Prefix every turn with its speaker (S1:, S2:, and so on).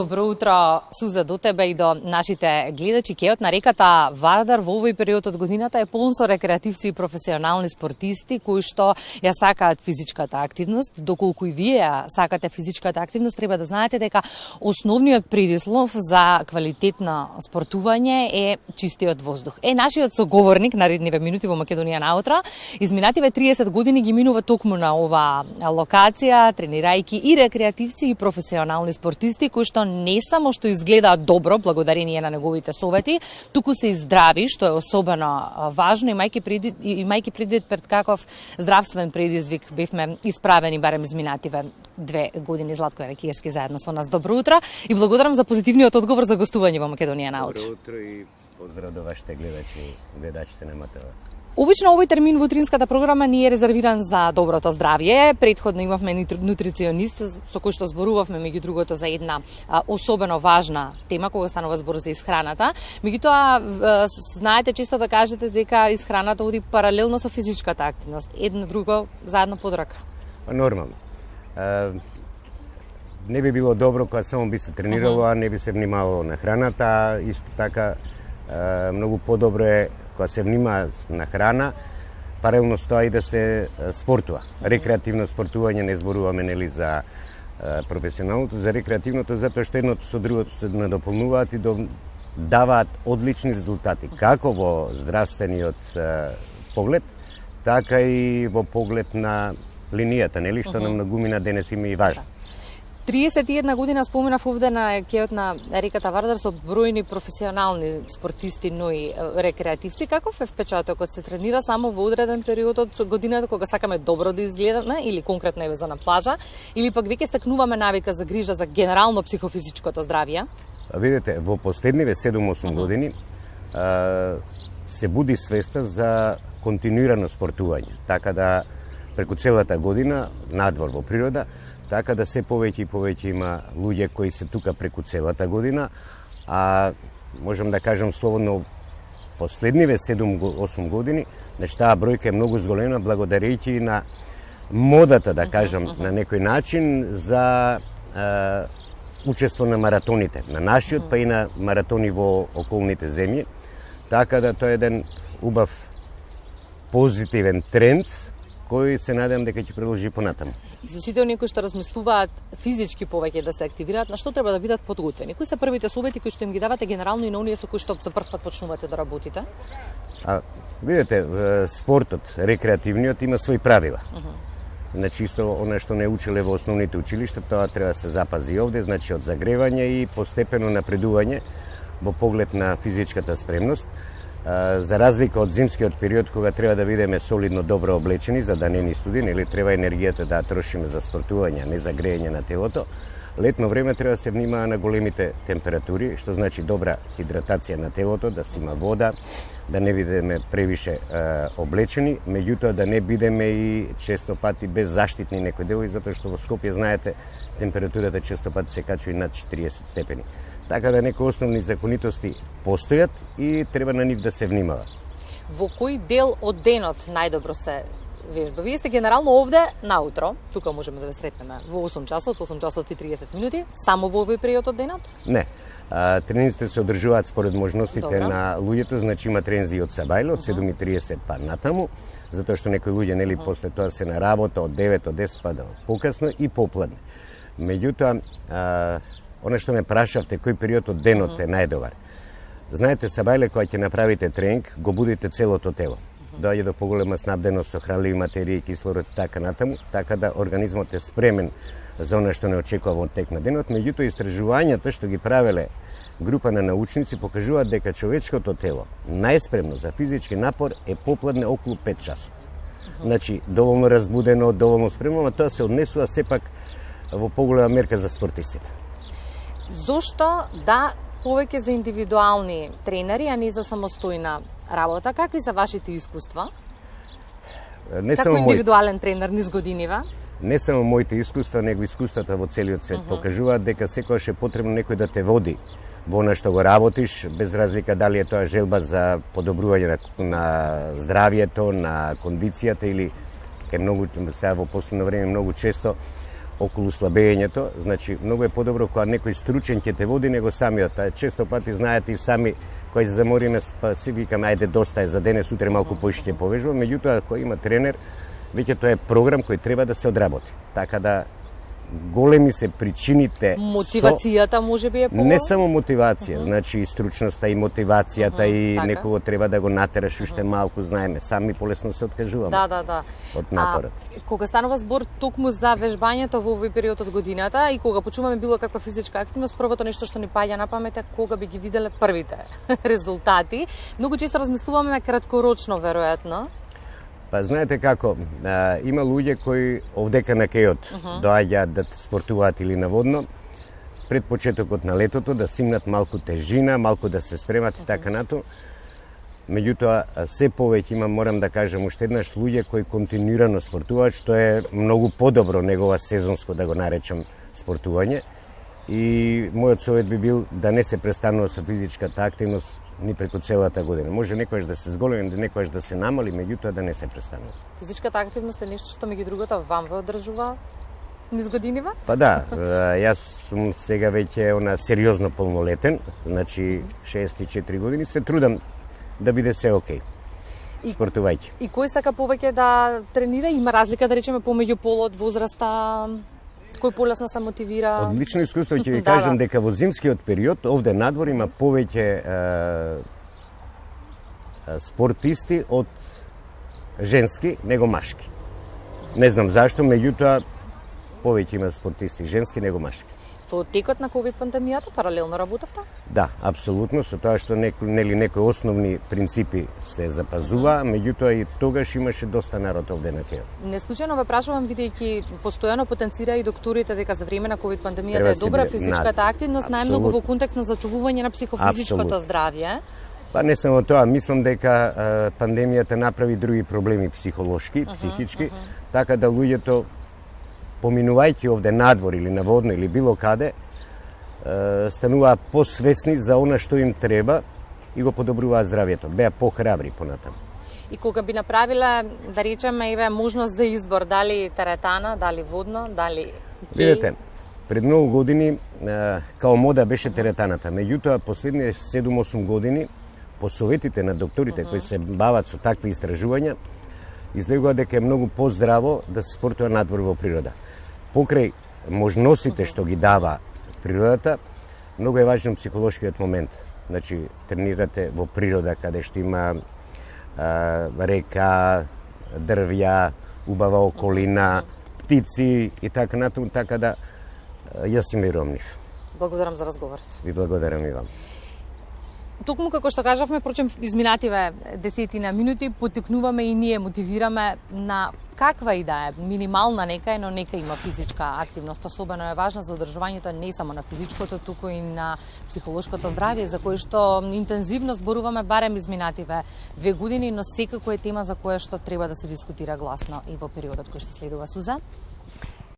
S1: Добро утро, Суза, до тебе и до нашите гледачи. Кеот на реката Вардар во овој период од годината е полн со рекреативци и професионални спортисти кои што ја сакаат физичката активност. Доколку и вие ја сакате физичката активност, треба да знаете дека основниот предислов за квалитетно спортување е чистиот воздух. Нашиот соговорник наредниве минути во Македонија наутро, изминативе 30 години ги минува токму на оваа локација, тренирајќи и рекреативци и професионални спортисти кои што не само што изгледаат добро благодарение на неговите совети, туку се и здрави, што е особено важно, имајќи предвид пред каков здравствен предизвик бевме исправени барем изминативе 2 години. Златко Ерекиевски заедно со нас. Добро утро и благодарам за позитивниот одговор за гостување во Македонија наутро.
S2: Добро утро и поздрав до вашите гледачите на МТВ.
S1: Обично овој термин во утринската програма ни е резервиран за доброто здравје. Предходно имавме нутриционист со кој што зборувавме меѓу другото за една особено важна тема кога станува збор за исхраната. Меѓутоа знаете често да кажете дека исхраната оди паралелно со физичката активност, едно друго заедно под рака.
S2: Нормално. Не би било добро кога само би се тренирало, а не би се внимавало на храната. Исто така многу подобро е кога се внима на храна, паралелно с тоа и да се спортува. Рекреативно спортување не зборуваме нели за професионалното, за рекреативното, затоа што едното со другото се надополнуваат и даваат одлични резултати, како во здравствениот поглед, така и во поглед на линијата, нели, што на многумина денес има и важно.
S1: 31 година споменав овде на кеот на реката Вардар со бројни професионални спортисти, но и рекреативци. Каков е впечатокот? Се тренира само во одреден период од годината кога сакаме добро да изгледаме или конкретно еве за на плажа, или пак веќе стекнуваме навика за грижа за генерално психофизичкото здравје?
S2: Видете, во последниве 7-8 години се буди свеста за континуирано спортување, така да преку целата година надвор во природа, така да се повеќе и повеќе има луѓе кои се тука преку целата година, а можам да кажам слободно последниве 7-8 години, таа бројка е многу зголема благодарејќи на модата, да кажам, на некој начин за учество на маратоните, на нашиот, па и на маратони во околните земји, така да тоа е еден убав позитивен тренд, кој се надевам дека ќе продолжи понатаму.
S1: И за сите оние кои што размислуваат физички повеќе да се активираат, на што треба да бидат подготвени? Кои се првите совети кои што им ги давате генерално и на оние со кои што за прв пат почнувате да работите?
S2: Видете, спортот, рекреативниот има свои правила. Значи исто она што не учеле во основните училишта, тоа треба да се запази овде, значи од загревање и постепено напредување во поглед на физичката спремност. За разлика од зимскиот период кога треба да бидеме солидно добро облечени за да не ни студи, нели треба енергијата да трошиме за спортување, не за греење на телото. Летно време треба да се внимава на големите температури, што значи добра хидратација на телото, да си има вода, да не бидеме превише облечени, меѓутоа да не бидеме и често пати без заштитни некои делови, затоа што во Скопје знаете температурата често пати се качува и над 40 степени. Така да некои основни законитости постојат и треба на нив да се внимава.
S1: Во кој дел од денот најдобро се вежба? Вие сте генерално овде наутро, тука можеме да ве сретнеме во 8 часот и 30 минути, само во овој период од денот?
S2: Не. Тренинзите се одржуваат според можностите на луѓето, значи има тренинзи од сабајле, од 7:30 па натаму, затоа што некои луѓе нели после тоа се на работа од 9 од 10 па до покасно и попладне. Меѓутоа, она што ме прашавте, кој период од денот е најдобар. Знаете, сабајле кога ќе направите тренинг, го будите целото тело. Доаѓа до поголема снабденост со хранливи материи, кислород и така натаму, така да организмот е спремен за она што не очекува во тек на денот. Меѓутоа, истражувањата што ги правеле група на научници покажуваат дека човечкото тело најспремно за физички напор е попладне околу 5 часот. Значи, доволно разбудено, доволно спремно, а тоа се однесува сепак во поголема мерка за спортистите.
S1: Зошто да повеќе за индивидуални тренери, а не за самостојна работа? Какви се вашите искуства? Како индивидуален тренер низ годинива?
S2: Не само моите искуства, него искуствата во целиот свет покажуваат дека секогаш е потребно некој да те води во она што го работиш, без разлика дали е тоа желба за подобрување на здравјето, на кондицијата или ке многу сега во последно време многу често околу слабењето, значи многу е подобро кога некој стручен ќе те води него самиот. Често пати знаете и сами кој се замориме, па си викаме ајде доста е за денес, утре малку поише ќе повежува, меѓутоа кој има тренер, веќе тоа е програм кој треба да се одработи. Така да големи се причините.
S1: Мотивацијата може би е по...
S2: Не само мотивација, значи и стручноста и мотивацијата и
S1: така.
S2: некого треба да го натераш уште малку, знаеме, сами полесно се откажуваме.
S1: Да.
S2: Од напорот.
S1: Кога станува збор токму за вежбањето во овој период од годината и кога почуваме било каква физичка активност, првото нешто што ни паѓа на памет е кога би ги виделе првите резултати. Многу често размислуваме краткорочно, веројатно.
S2: Па знаете како, има луѓе кои овдека на кејот доаѓаат да спортуваат или наводно, пред почетокот на летото да симнат малку тежина, малку да се спремат и така нато. Меѓутоа, се повеќе има, морам да кажам, уште еднаш луѓе кои континуирано спортуваат, што е многу подобро негова сезонско, да го наречам, спортување. И мојот совет би бил да не се престанува со физичката активност ни преку целата година. Може некојаш да се зголеми, некојаш да се намали, меѓутоа да не се престанува.
S1: Физичката активност е нешто што меѓу другото вам ве одржува низ годинива?
S2: Па да, јас сум сега веќе сериозно полнолетен, значи 64 години, се трудам да биде се окей. Спортувајќи.
S1: И кој сака повеќе да тренира? Има разлика, да речеме, помеѓу полот, возраста? Кој полесно се мотивира?
S2: Од лично искуство ќе ви кажам дека во зимскиот период овде надвор има повеќе спортисти од женски него машки. Не знам зашто, меѓутоа повеќе има спортисти женски него машки.
S1: Во текот на ковид пандемијата паралелно работевте?
S2: Да, апсолутно, со тоа што некои основни принципи се запазува, меѓутоа и тогаш имаше доста народ овде на кејот.
S1: Неслучајно ве прашувам, бидејќи постојано потенцира и докторите дека за време на ковид пандемијата е добра физичката активност, најмногу во контекст на зачувување на психофизичкото здравје.
S2: Па не само тоа, мислам дека пандемијата направи други проблеми психолошки, психички, така да луѓето поминувајќи овде надвор или наводно или било каде, стануваа посвесни за она што им треба и го подобруваат здравјето. Беа похрабри понатаму.
S1: И кога би направиле, да речеме, еве можност за избор, дали теретана, дали водно, дали кеј?
S2: Видете, пред многу години као мода беше теретаната. Меѓутоа, последните 7-8 години, по советите на докторите кои се бават со такви истражувања, излегува дека е многу поздраво да се спортува надвор во природа. Покрај можностите што ги дава природата, многу е важен психолошкиот момент. Значи, тренирате во природа каде што има река, дрвја, убава околина, птици и така натаму, така да јас им верувам нив.
S1: Благодарам за разговорот.
S2: Ви благодарам и вам.
S1: Токму како што кажавме, прочем изминативе десетина минути, поттикнуваме и ние мотивираме на каква и да е, минимална нека е, но нека има физичка активност. Особено е важна за одржувањето не само на физичкото, туку и на психолошкото здравје, за кое што интензивно зборуваме барем изминативе 2 години, но секако е тема за која што треба да се дискутира гласно и во периодот кој што следува. Суза?